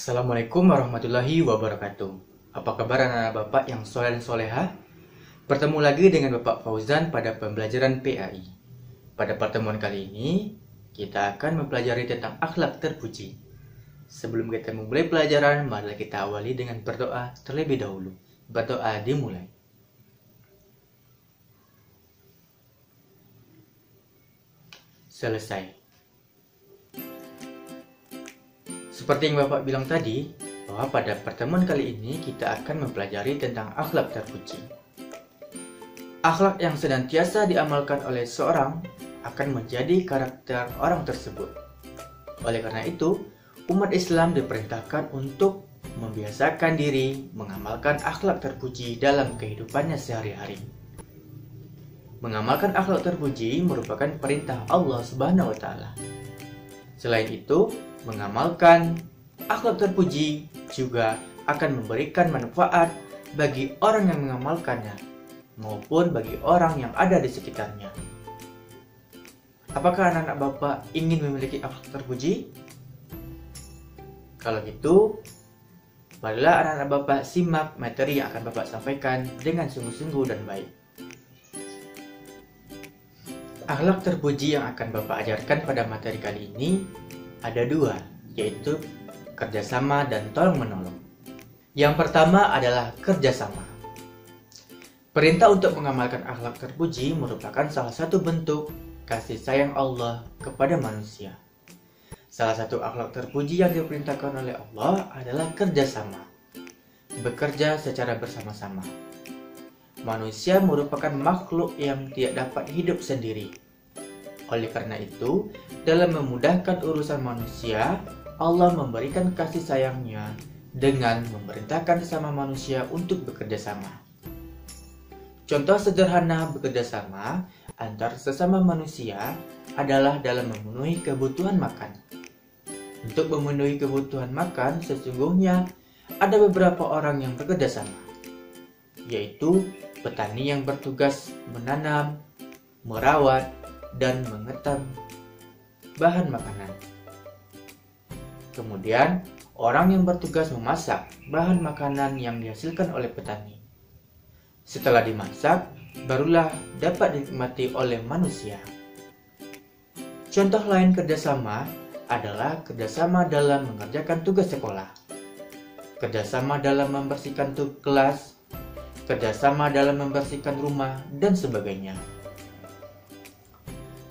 Assalamualaikum warahmatullahi wabarakatuh. Apa kabar anak-anak Bapak yang soleh dan soleha? Bertemu lagi dengan Bapak Fauzan pada pembelajaran PAI. Pada pertemuan kali ini, kita akan mempelajari tentang akhlak terpuji. Sebelum kita memulai pelajaran, mari kita awali dengan berdoa terlebih dahulu. Berdoa dimulai. Selesai. Seperti yang Bapak bilang tadi, bahwa pada pertemuan kali ini kita akan mempelajari tentang akhlak terpuji. Akhlak yang senantiasa diamalkan oleh seorang akan menjadi karakter orang tersebut. Oleh karena itu, umat Islam diperintahkan untuk membiasakan diri mengamalkan akhlak terpuji dalam kehidupannya sehari-hari. Mengamalkan akhlak terpuji merupakan perintah Allah Subhanahu wa Ta'ala. Selain itu, mengamalkan akhlak terpuji juga akan memberikan manfaat bagi orang yang mengamalkannya maupun bagi orang yang ada di sekitarnya. Apakah anak-anak Bapak ingin memiliki akhlak terpuji? Kalau gitu, marilah anak-anak Bapak simak materi yang akan Bapak sampaikan dengan sungguh-sungguh dan baik. Akhlak terpuji yang akan Bapak ajarkan pada materi kali ini ada dua, yaitu kerjasama dan tolong-menolong. Yang pertama adalah kerjasama. Perintah untuk mengamalkan akhlak terpuji merupakan salah satu bentuk kasih sayang Allah kepada manusia. Salah satu akhlak terpuji yang diperintahkan oleh Allah adalah kerjasama. Bekerja secara bersama-sama. Manusia merupakan makhluk yang tidak dapat hidup sendiri. Oleh karena itu, dalam memudahkan urusan manusia, Allah memberikan kasih sayangnya dengan memerintahkan sesama manusia untuk bekerja sama. Contoh sederhana bekerja sama antar sesama manusia adalah dalam memenuhi kebutuhan makan. Untuk memenuhi kebutuhan makan, sesungguhnya ada beberapa orang yang bekerja sama, yaitu petani yang bertugas menanam, merawat, dan mengetam bahan makanan. Kemudian, orang yang bertugas memasak bahan makanan yang dihasilkan oleh petani. Setelah dimasak, barulah dapat dinikmati oleh manusia. Contoh lain kerjasama adalah kerjasama dalam mengerjakan tugas sekolah, kerjasama dalam membersihkan kelas, kerjasama dalam membersihkan rumah, dan sebagainya.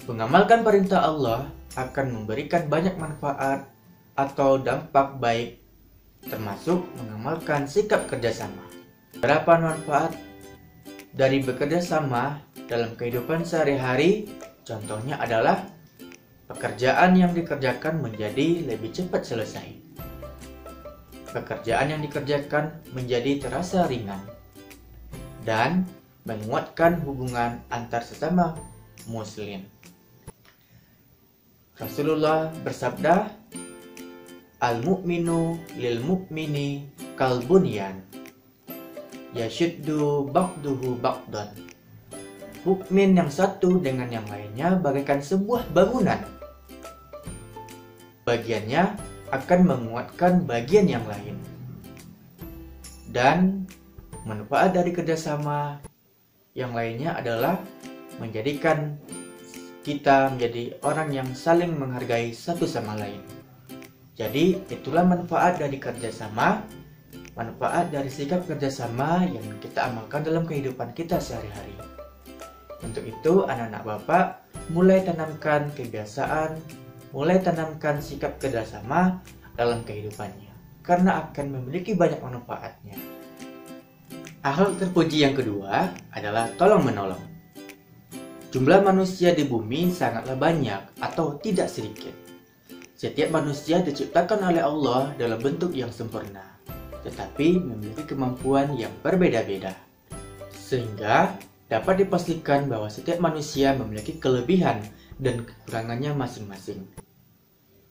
Mengamalkan perintah Allah akan memberikan banyak manfaat atau dampak baik, termasuk mengamalkan sikap kerjasama. Berapa manfaat dari bekerja sama dalam kehidupan sehari-hari? Contohnya adalah pekerjaan yang dikerjakan menjadi lebih cepat selesai. Pekerjaan yang dikerjakan menjadi terasa ringan dan menguatkan hubungan antar sesama muslim. Rasulullah bersabda, "Al-mu'minu lil-mu'mini kalbunyan, yashuddu ba'duhu ba'dan." Mukmin yang satu dengan yang lainnya bagaikan sebuah bangunan. Bagiannya akan menguatkan bagian yang lain. Dan manfaat dari kerjasama yang lainnya adalah menjadikan kita menjadi orang yang saling menghargai satu sama lain. Jadi itulah manfaat dari kerjasama, manfaat dari sikap kerjasama yang kita amalkan dalam kehidupan kita sehari-hari. Untuk itu anak-anak Bapak mulai tanamkan kebiasaan, mulai tanamkan sikap kerjasama dalam kehidupannya, karena akan memiliki banyak manfaatnya. Akhlak terpuji yang kedua adalah tolong-menolong. Jumlah manusia di bumi sangatlah banyak atau tidak sedikit. Setiap manusia diciptakan oleh Allah dalam bentuk yang sempurna, tetapi memiliki kemampuan yang berbeda-beda. Sehingga dapat dipastikan bahwa setiap manusia memiliki kelebihan dan kekurangannya masing-masing.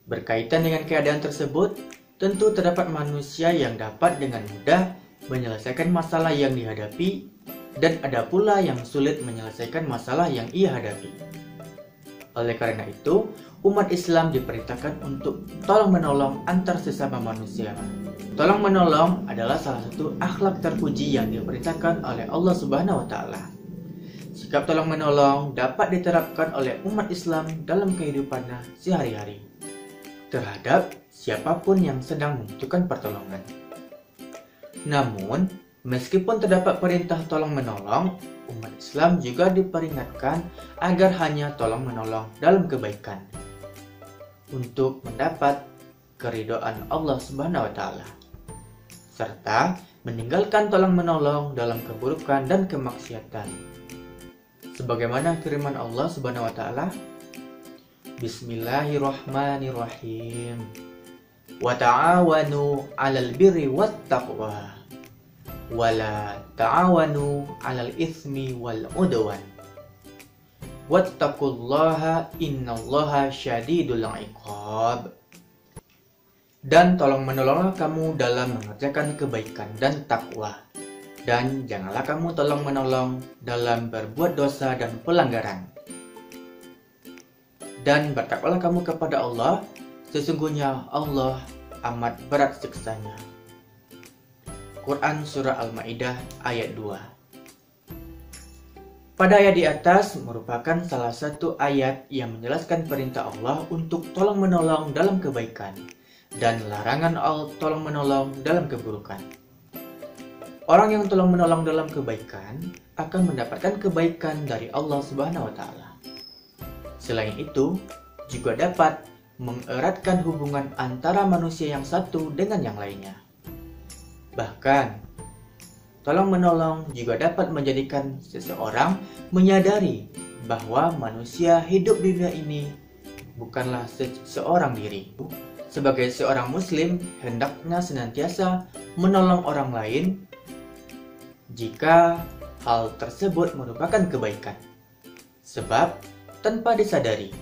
Berkaitan dengan keadaan tersebut, tentu terdapat manusia yang dapat dengan mudah menyelesaikan masalah yang dihadapi, dan ada pula yang sulit menyelesaikan masalah yang ia hadapi. Oleh karena itu, umat Islam diperintahkan untuk tolong menolong antar sesama manusia. Tolong menolong adalah salah satu akhlak terpuji yang diperintahkan oleh Allah Subhanahu wa taala. Sikap tolong menolong dapat diterapkan oleh umat Islam dalam kehidupannya sehari-hari terhadap siapapun yang sedang membutuhkan pertolongan. Namun, meskipun terdapat perintah tolong menolong, umat Islam juga diperingatkan agar hanya tolong menolong dalam kebaikan untuk mendapat keridhaan Allah Subhanahu wa taala, serta meninggalkan tolong menolong dalam keburukan dan kemaksiatan. Sebagaimana firman Allah Subhanahu wa taala, Bismillahirrahmanirrahim. Wa ta'awanu 'alal birri wat taqwa wa la ta'awanu 'alal itsmi wal 'udwan. Wattaqullaha innallaha syadidul 'iqab. Dan tolong menolonglah kamu dalam mengerjakan kebaikan dan takwa. Dan janganlah kamu tolong menolong dalam berbuat dosa dan pelanggaran. Dan bertakwalah kamu kepada Allah, sesungguhnya Allah amat berat siksanya. Quran Surah Al-Ma'idah ayat 2. Pada ayat di atas merupakan salah satu ayat yang menjelaskan perintah Allah untuk tolong menolong dalam kebaikan dan larangan tolong menolong dalam keburukan. Orang yang tolong menolong dalam kebaikan akan mendapatkan kebaikan dari Allah Subhanahu wa taala. Selain itu, juga dapat mengeratkan hubungan antara manusia yang satu dengan yang lainnya. Bahkan, tolong menolong juga dapat menjadikan seseorang menyadari bahwa manusia hidup di dunia ini bukanlah seorang diri. Sebagai seorang muslim, hendaknya senantiasa menolong orang lain jika hal tersebut merupakan kebaikan. Sebab, tanpa disadari,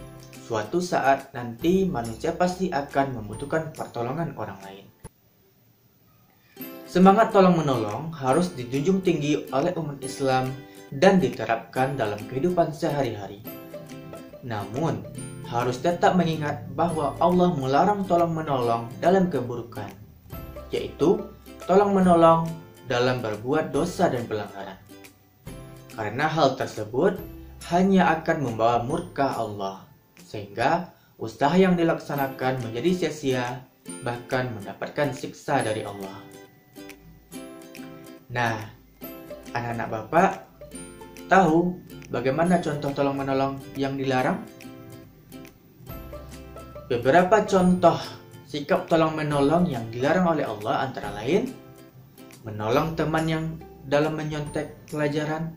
suatu saat nanti manusia pasti akan membutuhkan pertolongan orang lain. Semangat tolong-menolong harus dijunjung tinggi oleh umat Islam dan diterapkan dalam kehidupan sehari-hari. Namun, harus tetap mengingat bahwa Allah melarang tolong-menolong dalam keburukan, yaitu tolong-menolong dalam berbuat dosa dan pelanggaran. Karena hal tersebut hanya akan membawa murka Allah, sehingga usaha yang dilaksanakan menjadi sia-sia, bahkan mendapatkan siksa dari Allah. Nah, anak-anak Bapak tahu bagaimana contoh tolong-menolong yang dilarang? Beberapa contoh sikap tolong-menolong yang dilarang oleh Allah antara lain menolong teman yang dalam menyontek pelajaran,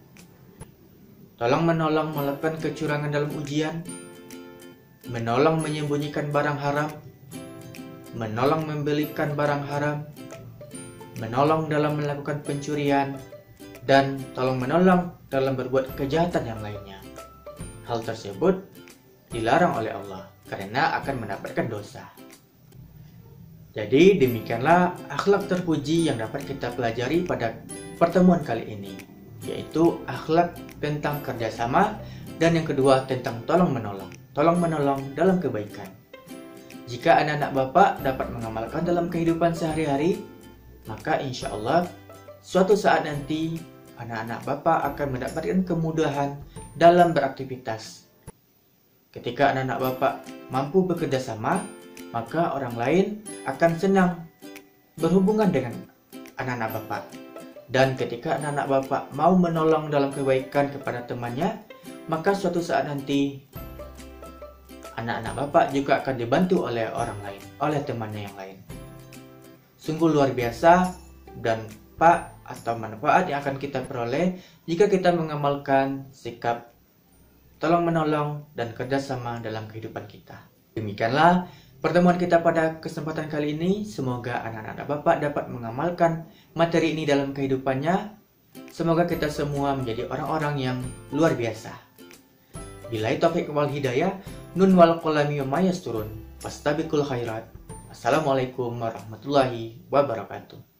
tolong-menolong melakukan kecurangan dalam ujian, menolong menyembunyikan barang haram, menolong membelikan barang haram, menolong dalam melakukan pencurian, dan tolong-menolong dalam berbuat kejahatan yang lainnya. Hal tersebut dilarang oleh Allah karena akan mendapatkan dosa. Jadi demikianlah akhlak terpuji yang dapat kita pelajari pada pertemuan kali ini, yaitu akhlak tentang kerjasama dan yang kedua tentang tolong-menolong dalam kebaikan. Jika anak-anak Bapak dapat mengamalkan dalam kehidupan sehari-hari, maka insya Allah suatu saat nanti anak-anak Bapak akan mendapatkan kemudahan dalam beraktivitas. Ketika anak-anak Bapak mampu bekerja sama, maka orang lain akan senang berhubungan dengan anak-anak Bapak. Dan ketika anak-anak Bapak mau menolong dalam kebaikan kepada temannya, maka suatu saat nanti anak-anak Bapak juga akan dibantu oleh orang lain, oleh temannya yang lain. Sungguh luar biasa dampak atau manfaat yang akan kita peroleh jika kita mengamalkan sikap tolong-menolong dan kerjasama dalam kehidupan kita. Demikianlah pertemuan kita pada kesempatan kali ini. Semoga anak-anak Bapak dapat mengamalkan materi ini dalam kehidupannya. Semoga kita semua menjadi orang-orang yang luar biasa. Billahi taufiq wal hidayah. Nun wal qalami wa mayasturun. Fastabiqul khairat. Assalamualaikum warahmatullahi wabarakatuh.